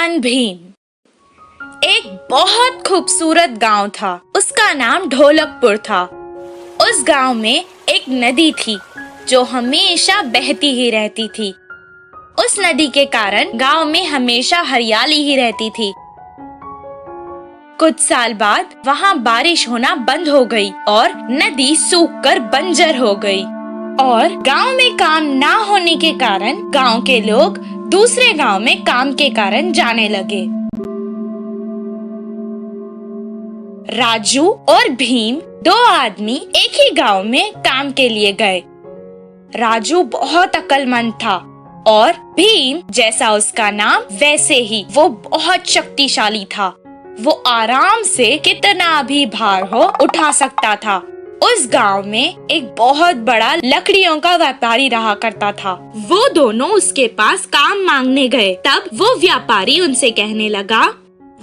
बुद्धिमान भीम। एक बहुत खूबसूरत गांव था। उसका नाम ढोलकपुर था। उस गांव में एक नदी थी जो हमेशा बहती ही रहती थी। उस नदी के कारण गांव में हमेशा हरियाली ही रहती थी। कुछ साल बाद वहाँ बारिश होना बंद हो गई और नदी सूखकर बंजर हो गई और गांव में काम ना होने के कारण गांव के लोग दूसरे गांव में काम के कारण जाने लगे। राजू और भीम दो आदमी एक ही गांव में काम के लिए गए। राजू बहुत अक्लमंद था और भीम जैसा उसका नाम वैसे ही वो बहुत शक्तिशाली था। वो आराम से कितना भी भार हो उठा सकता था। उस गांव में एक बहुत बड़ा लकड़ियों का व्यापारी रहा करता था। वो दोनों उसके पास काम मांगने गए। तब वो व्यापारी उनसे कहने लगा,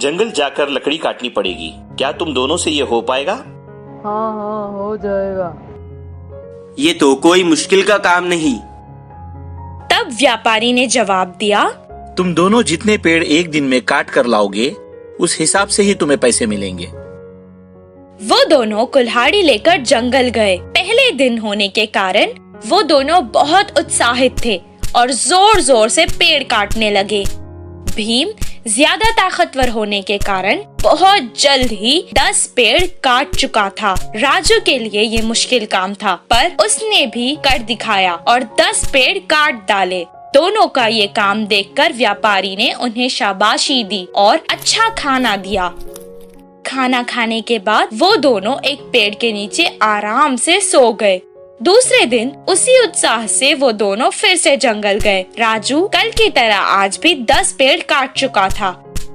जंगल जाकर लकड़ी काटनी पड़ेगी, क्या तुम दोनों से ये हो पाएगा? हाँ हो जाएगा। ये तो कोई मुश्किल का काम नहीं। तब व्यापारी ने जवाब दिया, तुम दोनों जितने पेड़ एक दिन में काट कर लाओगे उस हिसाब से ही तुम्हें पैसे मिलेंगे। वो दोनों कुल्हाड़ी लेकर जंगल गए। पहले दिन होने के कारण वो दोनों बहुत उत्साहित थे और जोर जोर से पेड़ काटने लगे। भीम ज्यादा ताकतवर होने के कारण बहुत जल्द ही 10 पेड़ काट चुका था। राजू के लिए ये मुश्किल काम था, पर उसने भी कर दिखाया और 10 पेड़ काट डाले। दोनों का ये काम देखकर व्यापारी ने उन्हें शाबाशी दी और अच्छा खाना दिया। खाना खाने के बाद वो दोनों एक पेड़ के नीचे आराम से सो गए। दूसरे दिन उसी उत्साह से वो दोनों फिर से जंगल गए। राजू कल की तरह आज भी 10 पेड़ काट चुका था।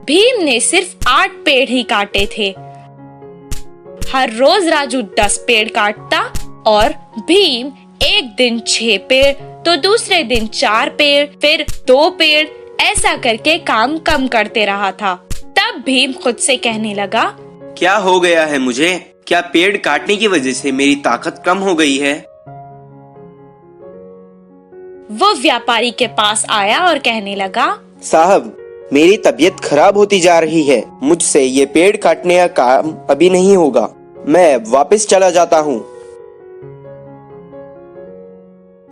भीम ने सिर्फ 8 पेड़ ही काटे थे। हर रोज राजू 10 पेड़ काटता और भीम एक दिन 6 पेड़, तो दूसरे दिन 4 पेड़, फिर 2 पेड़, ऐसा करके काम कम करते रहा था। तब भीम खुद से कहने लगा, क्या हो गया है मुझे? क्या पेड़ काटने की वजह से मेरी ताकत कम हो गई है? वो व्यापारी के पास आया और कहने लगा, साहब, मेरी तबीयत खराब होती जा रही है। मुझसे ये पेड़ काटने का काम अभी नहीं होगा। मैं वापस चला जाता हूँ।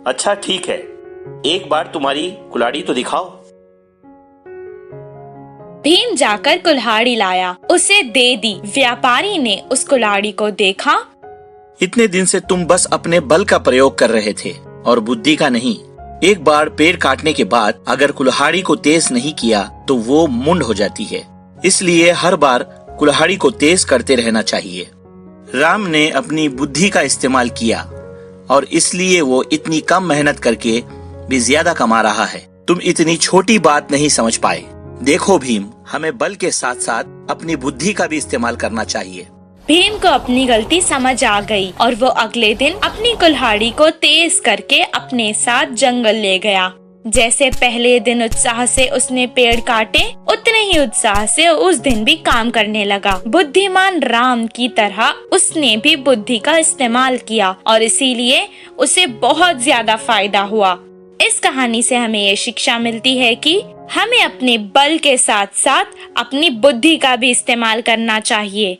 अच्छा ठीक है, एक बार तुम्हारी कुल्हाड़ी तो दिखाओ। भीम जाकर कुल्हाड़ी लाया, उसे दे दी। व्यापारी ने उस कुल्हाड़ी को देखा। इतने दिन से तुम बस अपने बल का प्रयोग कर रहे थे और बुद्धि का नहीं। एक बार पेड़ काटने के बाद अगर कुल्हाड़ी को तेज नहीं किया तो वो मुंड हो जाती है। इसलिए हर बार कुल्हाड़ी को तेज करते रहना चाहिए। राम ने अपनी बुद्धि का इस्तेमाल किया और इसलिए वो इतनी कम मेहनत करके भी ज्यादा कमा रहा है। तुम इतनी छोटी बात नहीं समझ पाए। देखो भीम, हमें बल के साथ साथ अपनी बुद्धि का भी इस्तेमाल करना चाहिए। भीम को अपनी गलती समझ आ गई और वो अगले दिन अपनी कुल्हाड़ी को तेज करके अपने साथ जंगल ले गया। जैसे पहले दिन उत्साह से उसने पेड़ काटे, उतने ही उत्साह से उस दिन भी काम करने लगा। बुद्धिमान राम की तरह उसने भी बुद्धि का इस्तेमाल किया और इसीलिए उसे बहुत ज्यादा फायदा हुआ। इस कहानी से हमें ये शिक्षा मिलती है कि हमें अपने बल के साथ साथ अपनी बुद्धि का भी इस्तेमाल करना चाहिए।